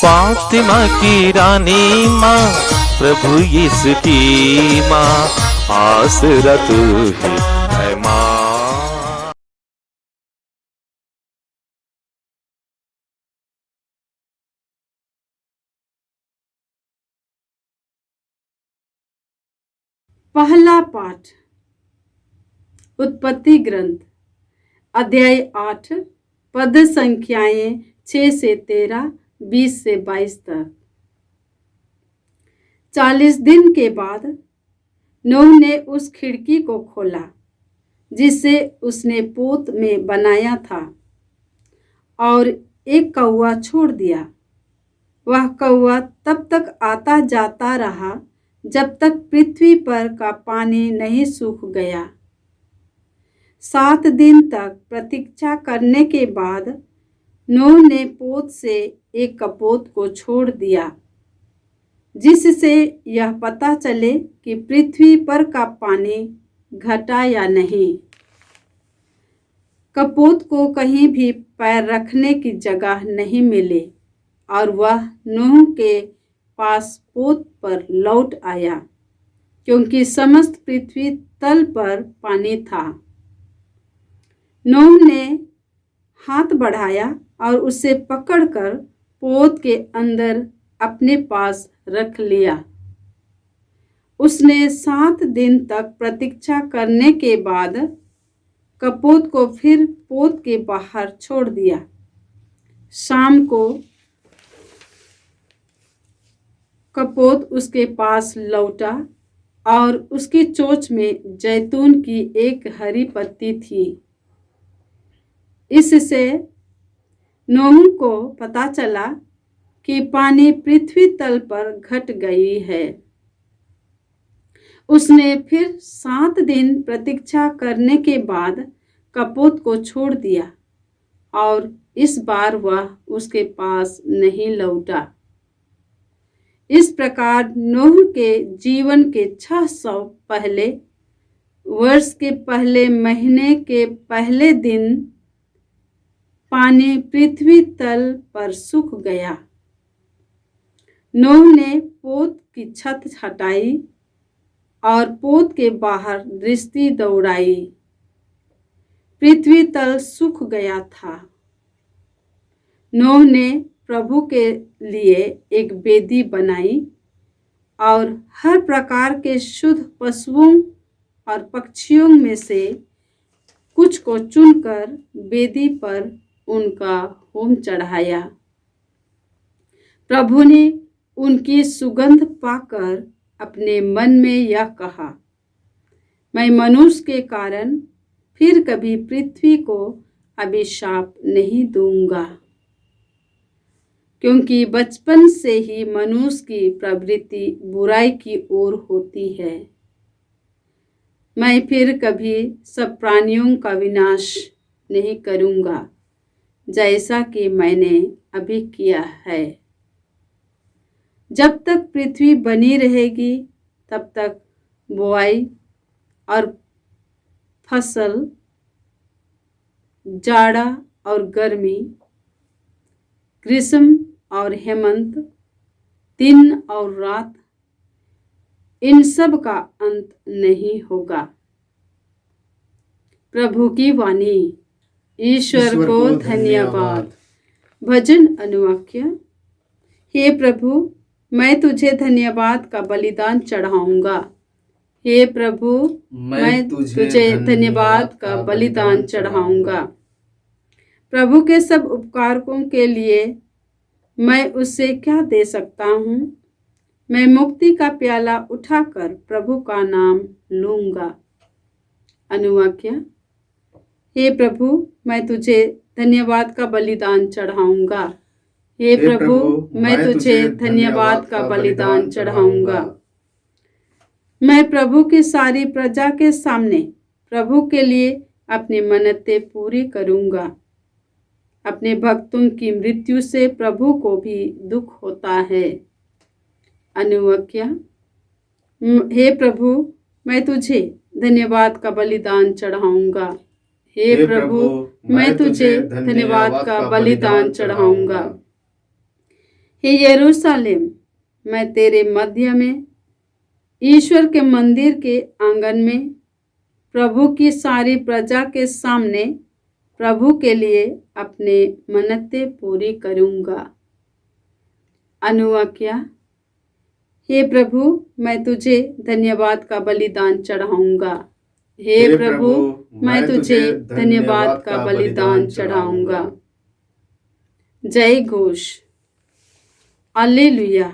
फातिमा की रानी माँ, प्रभु यीशु की माँ, आसरा तू ही है माँ। पहला पाठ उत्पत्ति ग्रंथ अध्याय 8 पद संख्याएं 6 से 13, 20 से 22 तक। 40 दिन के बाद नूह ने उस खिड़की को खोला जिसे उसने पोत में बनाया था और एक कौवा छोड़ दिया। वह कौवा तब तक आता जाता रहा जब तक पृथ्वी पर का पानी नहीं सूख गया। 7 दिन तक प्रतीक्षा करने के बाद नूह ने पोत से एक कपोत को छोड़ दिया जिससे यह पता चले कि पृथ्वी पर का पानी घटा या नहीं। कपोत को कहीं भी पैर रखने की जगह नहीं मिली और वह नूह के पास पोत पर लौट आया क्योंकि समस्त पृथ्वी तल पर पानी था। नूह ने हाथ बढ़ाया और उसे पकड़कर पोत के अंदर अपने पास रख लिया। उसने 7 दिन तक प्रतीक्षा करने के बाद कपोत को फिर पोत के बाहर छोड़ दिया। शाम को कपोत उसके पास लौटा और उसकी चोंच में जैतून की एक हरी पत्ती थी। इससे नूह को पता चला कि पानी पृथ्वी तल पर घट गई है। उसने फिर 7 दिन प्रतीक्षा करने के बाद कपोत को छोड़ दिया और इस बार वह उसके पास नहीं लौटा। इस प्रकार नूह के जीवन के 600 पहले वर्ष के पहले महीने के पहले दिन पानी पृथ्वी तल पर सूख गया। नूह ने पोत की छत हटाई और पोत के बाहर दृष्टि दौड़ाई। पृथ्वी तल सूख गया था। नूह ने प्रभु के लिए एक वेदी बनाई और हर प्रकार के शुद्ध पशुओं और पक्षियों में से कुछ को चुनकर वेदी पर उनका होम चढ़ाया। प्रभु ने उनकी सुगंध पाकर अपने मन में यह कहा, मैं मनुष्य के कारण फिर कभी पृथ्वी को अभिशाप नहीं दूंगा, क्योंकि बचपन से ही मनुष्य की प्रवृत्ति बुराई की ओर होती है। मैं फिर कभी सब प्राणियों का विनाश नहीं करूंगा जैसा कि मैंने अभी किया है। जब तक पृथ्वी बनी रहेगी तब तक बुआई और फसल, जाड़ा और गर्मी, ग्रीष्म और हेमंत, दिन और रात, इन सब का अंत नहीं होगा। प्रभु की वाणी। ईश्वर को धन्यवाद। भजन अनुवाक्य। हे प्रभु, मैं तुझे धन्यवाद का बलिदान चढ़ाऊंगा। हे प्रभु, मैं तुझे धन्यवाद का बलिदान चढ़ाऊंगा। प्रभु के सब उपकारों के लिए मैं उससे क्या दे सकता हूँ। मैं मुक्ति का प्याला उठाकर प्रभु का नाम लूंगा। अनुवाक्य। हे प्रभु, मैं तुझे धन्यवाद का बलिदान चढ़ाऊंगा। हे प्रभु, मैं तुझे धन्यवाद का बलिदान चढ़ाऊंगा। मैं प्रभु की सारी प्रजा के सामने प्रभु के लिए अपनी मन्नतें पूरी करूंगा। अपने भक्तों की मृत्यु से प्रभु को भी दुख होता है। अनुवाक्य। हे प्रभु, मैं तुझे धन्यवाद का बलिदान चढ़ाऊंगा। हे प्रभु, मैं तुझे धन्यवाद का बलिदान चढ़ाऊंगा। हे यरूशलेम, मैं तेरे मध्य में, ईश्वर के मंदिर के आंगन में, प्रभु की सारी प्रजा के सामने प्रभु के लिए अपने मन्नतें पूरी करूंगा। अनुवाक्या। हे प्रभु, मैं तुझे धन्यवाद का बलिदान चढ़ाऊंगा। हे प्रभु, मैं तुझे धन्यवाद का बलिदान चढ़ाऊंगा। जय घोष। हालेलुया।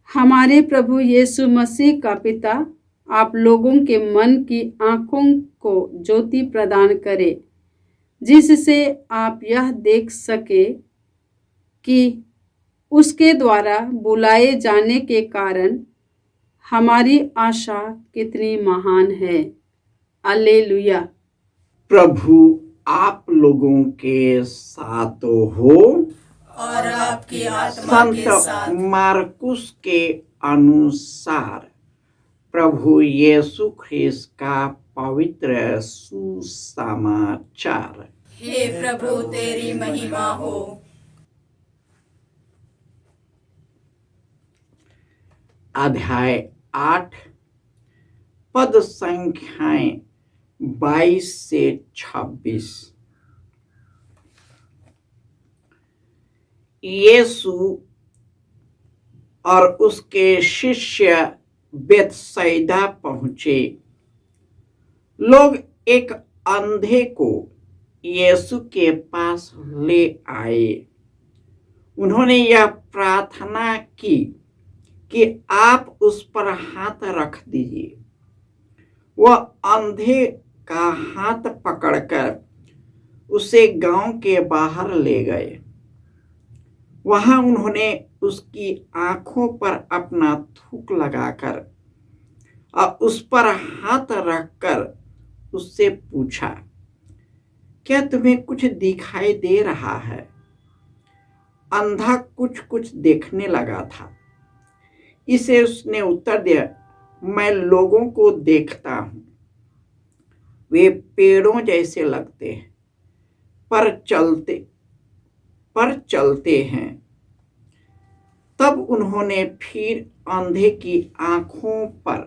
हमारे प्रभु यीशु मसीह का पिता आप लोगों के मन की आंखों को ज्योति प्रदान करे, जिससे आप यह देख सके कि उसके द्वारा बुलाए जाने के कारण हमारी आशा कितनी महान है। हालेलुया। प्रभु आप लोगों के साथ हो और आपकी आत्मा के संत साथ। मार्कुस के अनुसार प्रभु यीशु ख्रिस्त का पवित्र सुसमाचार। हे प्रभु तेरी महिमा हो। अध्याय 8 पद संख्याएं 22 से 26। यीशु और उसके शिष्य बेतसैदा पहुंचे। लोग एक अंधे को यीशु के पास ले आए। उन्होंने यह प्रार्थना की कि आप उस पर हाथ रख दीजिए। वह अंधे का हाथ पकड़कर उसे गांव के बाहर ले गए। वहां उन्होंने उसकी आंखों पर अपना थूक लगाकर और उस पर हाथ रखकर उससे पूछा, क्या तुम्हें कुछ दिखाई दे रहा है? अंधा कुछ कुछ देखने लगा था। इसे उसने उत्तर दिया, मैं लोगों को देखता हूं। वे पेड़ों जैसे लगते हैं, पर चलते हैं। तब उन्होंने फिर अंधे की आंखों पर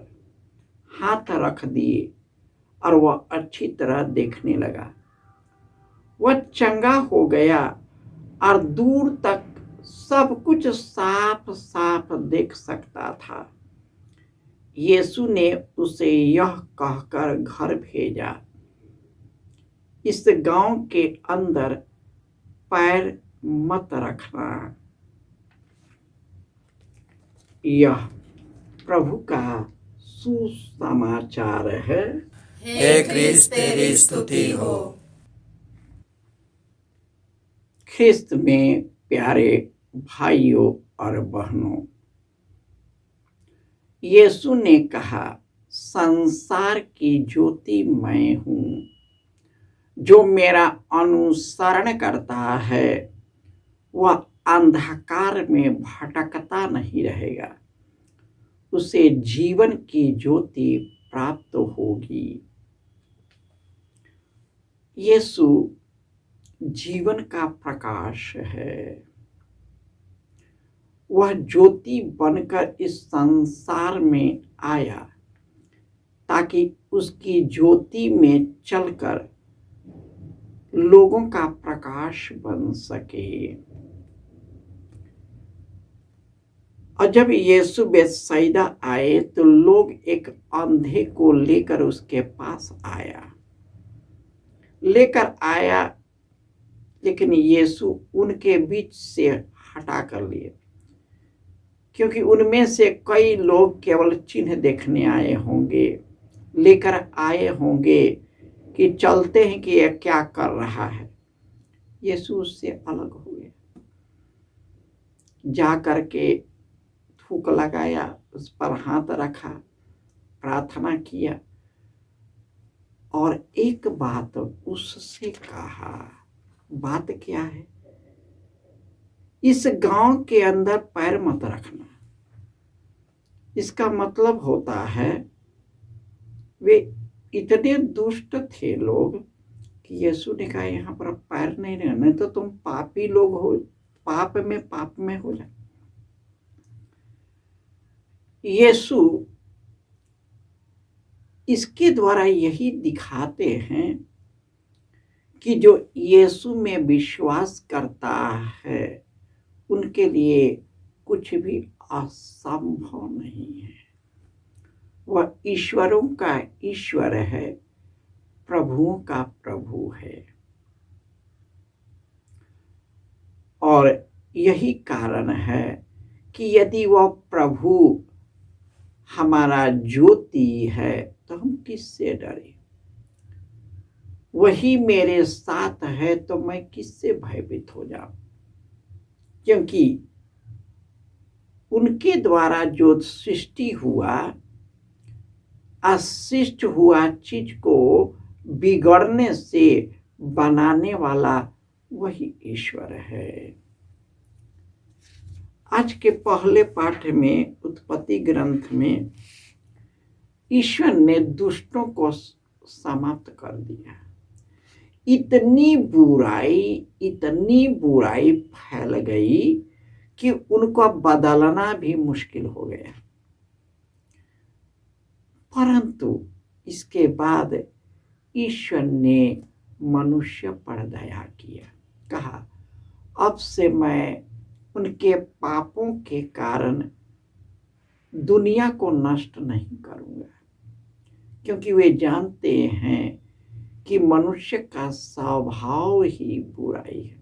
हाथ रख दिए और वह अच्छी तरह देखने लगा। वह चंगा हो गया और दूर तक सब कुछ साफ साफ देख सकता था। यीशु ने उसे यह कहकर घर भेजा, इस गांव के अंदर पैर मत रखना। यह प्रभु का सुसमाचार है। हे क्रिस्त तेरी स्तुति हो। ख्रिस्त में प्यारे भाइयों और बहनों, यीशु ने कहा, संसार की ज्योति मैं हूं। जो मेरा अनुसरण करता है वह अंधकार में भटकता नहीं रहेगा, उसे जीवन की ज्योति प्राप्त होगी। यीशु जीवन का प्रकाश है। वह ज्योति बनकर इस संसार में आया ताकि उसकी ज्योति में चलकर लोगों का प्रकाश बन सके। और जब यीशु बेतसैदा आए तो लोग एक अंधे को लेकर उसके पास लेकर आया, लेकिन यीशु उनके बीच से हटा कर लिए, क्योंकि उनमें से कई लोग केवल चिन्ह देखने आए होंगे, लेकर आए होंगे कि चलते हैं कि यह क्या कर रहा है। यीशु उससे अलग हुए, जा करके थूक लगाया, उस पर हाथ रखा, प्रार्थना किया और एक बात उससे कहा। बात क्या है? इस गांव के अंदर पैर मत रखना। इसका मतलब होता है वे इतने दुष्ट थे लोग कि यीशु ने कहा, यहाँ पर पैर नहीं रखना, नहीं तो तुम पापी लोग हो, पाप में हो जाए। यीशु इसके द्वारा यही दिखाते हैं कि जो यीशु में विश्वास करता है उनके लिए कुछ भी असंभव नहीं है। वह ईश्वरों का ईश्वर है, प्रभुओं का प्रभु है। और यही कारण है कि यदि वह प्रभु हमारा ज्योति है तो हम किससे डरें। वही मेरे साथ है तो मैं किससे भयभीत हो जाऊं, क्योंकि उनके द्वारा जो सृष्टि हुआ, अशिष्ट हुआ चीज को बिगड़ने से बनाने वाला वही ईश्वर है। आज के पहले पाठ में उत्पत्ति ग्रंथ में ईश्वर ने दुष्टों को समाप्त कर दिया। इतनी बुराई फैल गई कि उनको बदलना भी मुश्किल हो गया। परंतु इसके बाद ईश्वर ने मनुष्य पर दया किया, कहा अब से मैं उनके पापों के कारण दुनिया को नष्ट नहीं करूंगा, क्योंकि वे जानते हैं कि मनुष्य का स्वभाव ही बुराई है।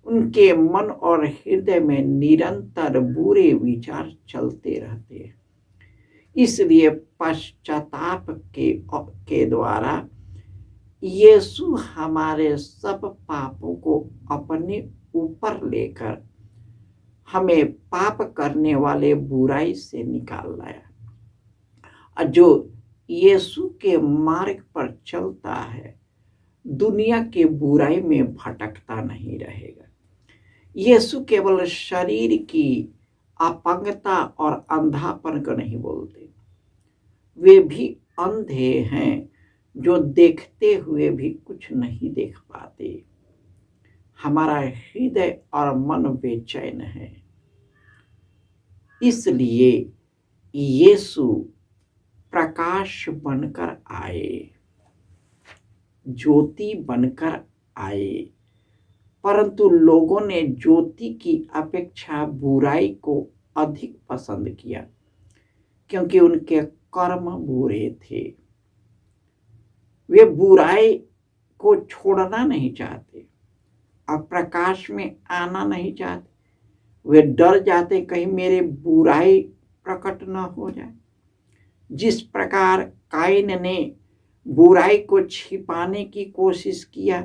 उनके मन और हृदय में निरंतर बुरे विचार चलते रहते हैं। इसलिए पश्चाताप के द्वारा यीशु हमारे सब पापों को अपने ऊपर लेकर हमें पाप करने वाले बुराई से निकाल लाया। और जो यीशु के मार्ग पर चलता है दुनिया के बुराई में भटकता नहीं रहेगा। यीशु केवल शरीर की अपंगता और अंधापन को नहीं बोलते, वे भी अंधे हैं जो देखते हुए भी कुछ नहीं देख पाते। हमारा हृदय और मन बेचैन है, इसलिए यीशु प्रकाश बनकर आए, ज्योति बनकर आए। परंतु लोगों ने ज्योति की अपेक्षा बुराई को अधिक पसंद किया, क्योंकि उनके कर्म बुरे थे। वे बुराई को छोड़ना नहीं चाहते और प्रकाश में आना नहीं चाहते। वे डर जाते कहीं मेरे बुराई प्रकट न हो जाए। जिस प्रकार काइन ने बुराई को छिपाने की कोशिश किया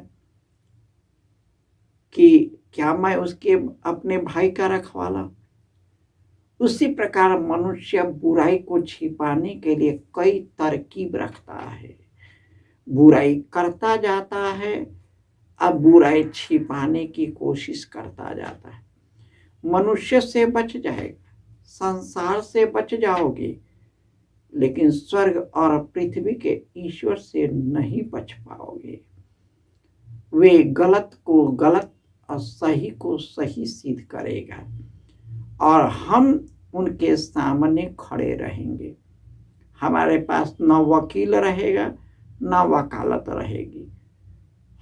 कि क्या मैं उसके अपने भाई का रखवाला, उसी प्रकार मनुष्य बुराई को छिपाने के लिए कई तरकीब रखता है। बुराई करता जाता है, अब बुराई छिपाने की कोशिश करता जाता है। मनुष्य से बच जाएगा, संसार से बच जाओगे, लेकिन स्वर्ग और पृथ्वी के ईश्वर से नहीं बच पाओगे। वे गलत को गलत और सही को सही सिद्ध करेगा और हम उनके सामने खड़े रहेंगे। हमारे पास न वकील रहेगा न वकालत रहेगी,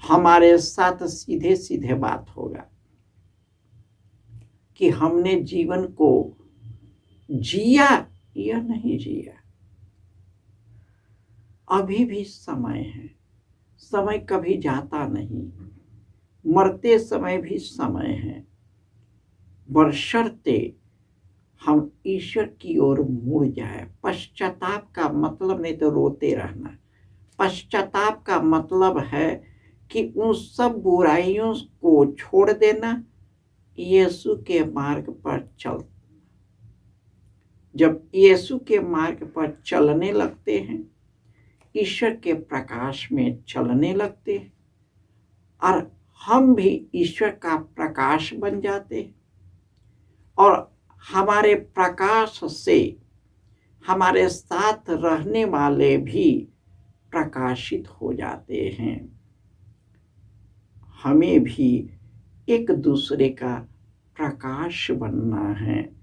हमारे साथ सीधे सीधे बात होगा कि हमने जीवन को जिया या नहीं जिया। अभी भी समय है, समय कभी जाता नहीं, मरते समय भी समय है, बशर्ते हम ईश्वर की ओर मुड़ जाए। पश्चाताप का मतलब नहीं तो रोते रहना, पश्चाताप का मतलब है कि उन सब बुराइयों को छोड़ देना, यीशु के मार्ग पर चल। जब यीशु के मार्ग पर चलने लगते हैं, ईश्वर के प्रकाश में चलने लगते हैं और हम भी ईश्वर का प्रकाश बन जाते हैं और हमारे प्रकाश से हमारे साथ रहने वाले भी प्रकाशित हो जाते हैं। हमें भी एक दूसरे का प्रकाश बनना है,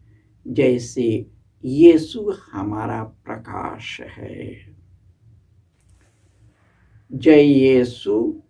जैसे यीशु हमारा प्रकाश है। जय यीशु।